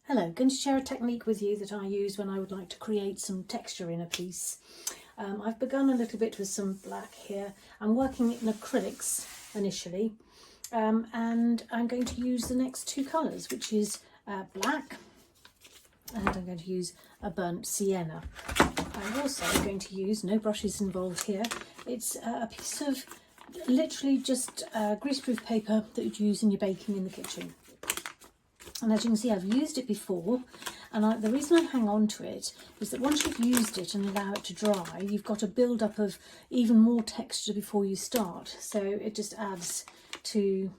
Hello, going to share a technique with you that I use when I would like to create some texture in a piece. I've begun a little bit with some black here. I'm working in acrylics initially, and I'm going to use the next two colours, which is black, and I'm going to use a burnt sienna. I'm also going to use, no brushes involved here, it's a piece of literally just greaseproof paper that you'd use in your baking in the kitchen. And as you can see, I've used it before, and the reason I hang on to it is that once you've used it and allow it to dry, you've got a build-up of even more texture before you start. So it just adds to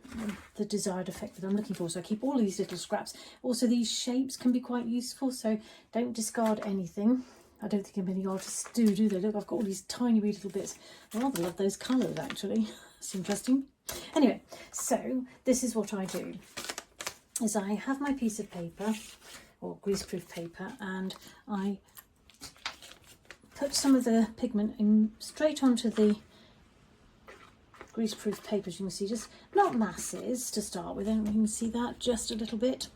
the desired effect that I'm looking for. So I keep all these little scraps. Also, these shapes can be quite useful, so don't discard anything. I don't think many artists do they? Look, I've got all these tiny wee little bits. I rather love those colours, actually. It's interesting. Anyway, so this is what I do. Is I have my piece of paper or greaseproof paper, and I put some of the pigment in straight onto the greaseproof paper, as you can see, just not masses to start with, and you can see that just a little bit.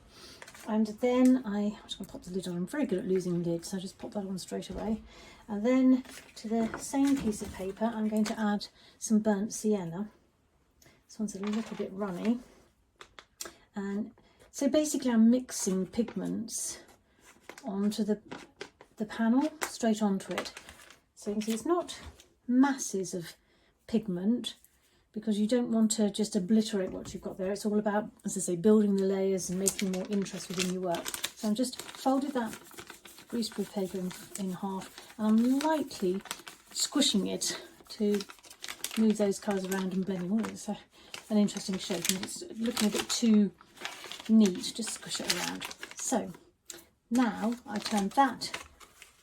And then I'm just going to pop the lid on. I'm very good at losing lids, so I just pop that on straight away. And then to the same piece of paper, I'm going to add some burnt sienna. This one's a little bit runny. And so basically I'm mixing pigments onto the panel, straight onto it. So you can see it's not masses of pigment, because you don't want to just obliterate what you've got there. It's all about, as I say, building the layers and making more interest within your work. So I'm just folded that greaseproof paper in half, and I'm lightly squishing it to move those colours around and blending. Oh, it's an interesting shape, and it's looking a bit too neat, just squish it around. So now I turn that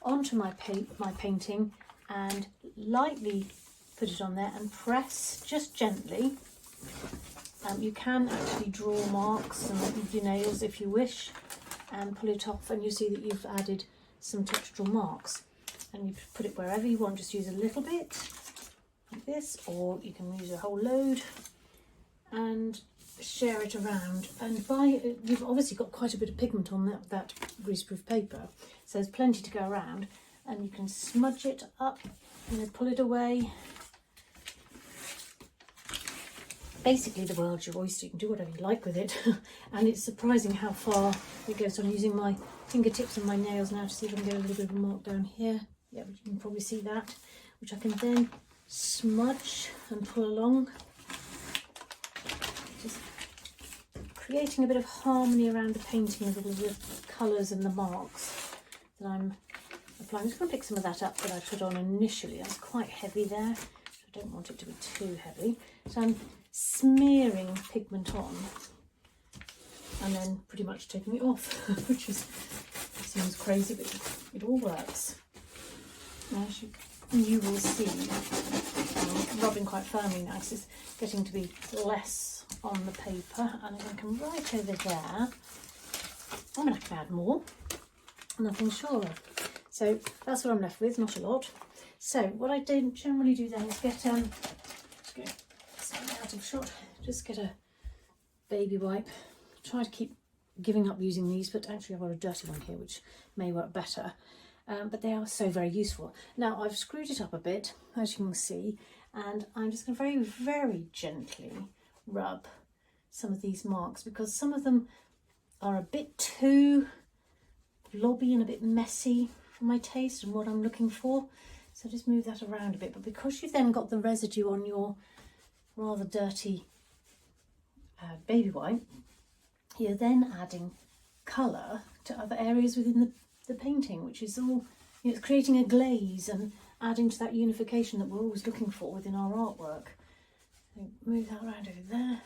onto my painting and lightly put it on there and press just gently. You can actually draw marks and with your nails if you wish, and pull it off, and you see that you've added some textural marks. And you put it wherever you want. Just use a little bit like this, or you can use a whole load and share it around. And you've obviously got quite a bit of pigment on that greaseproof paper, so there's plenty to go around, and you can smudge it up and then pull it away. Basically the world's your oyster, you can do whatever you like with it. And it's surprising how far it goes. So I'm using my fingertips and my nails now to see if I can get a little bit of a mark down here. Yeah, you can probably see that, which I can then smudge and pull along, just creating a bit of harmony around the painting with all the colours and the marks that I'm applying. I'm just going to pick some of that up that I put on initially. That's quite heavy there. I don't want it to be too heavy. So I'm smearing pigment on and then pretty much taking it off, which seems crazy, but it all works. Now, as you will see, I'm rubbing quite firmly now, because it's getting to be less on the paper, and I'm going to come right over there. I mean, I can add more, nothing sure of. So that's what I'm left with, not a lot. So what I generally do then is get out of shot, just get a baby wipe. Try to keep giving up using these, but actually I've got a dirty one here which may work better, but they are so very useful. Now I've screwed it up a bit, as you can see, and I'm just going to very, very gently rub some of these marks, because some of them are a bit too blobby and a bit messy for my taste and what I'm looking for. So just move that around a bit, but because you've then got the residue on your rather dirty baby wipe, you're then adding colour to other areas within the painting, which is all, it's creating a glaze and adding to that unification that we're always looking for within our artwork. So move that around over there.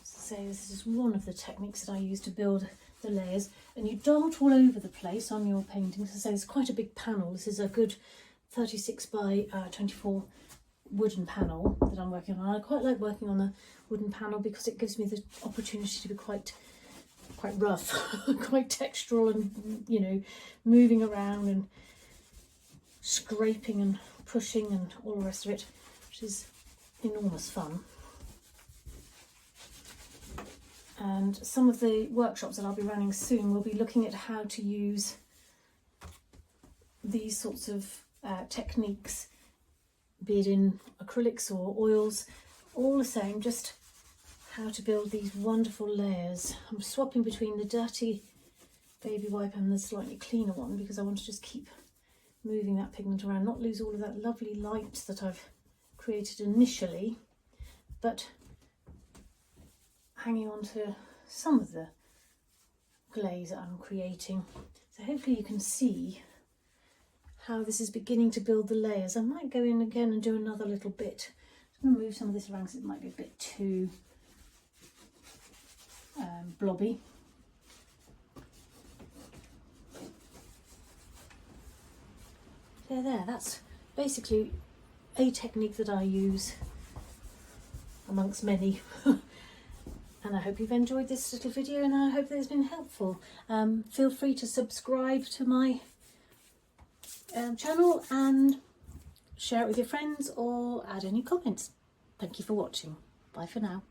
So this is one of the techniques that I use to build the layers, and you dart all over the place on your paintings. So it's quite a big panel. This is a good 36 by 24 wooden panel that I'm working on. I quite like working on a wooden panel because it gives me the opportunity to be quite rough, quite textural, and moving around and scraping and pushing and all the rest of it, which is enormous fun. And some of the workshops that I'll be running soon will be looking at how to use these sorts of techniques, be it in acrylics or oils, all the same, just how to build these wonderful layers. I'm swapping between the dirty baby wipe and the slightly cleaner one because I want to just keep moving that pigment around, not lose all of that lovely light that I've created initially, but hanging on to some of the glaze that I'm creating. So hopefully you can see how this is beginning to build the layers. I might go in again and do another little bit. I'm going to move some of this around because it might be a bit too blobby. So there, that's basically a technique that I use amongst many. And I hope you've enjoyed this little video, and I hope that it's been helpful. Feel free to subscribe to my channel and share it with your friends or add any comments. Thank you for watching. Bye for now.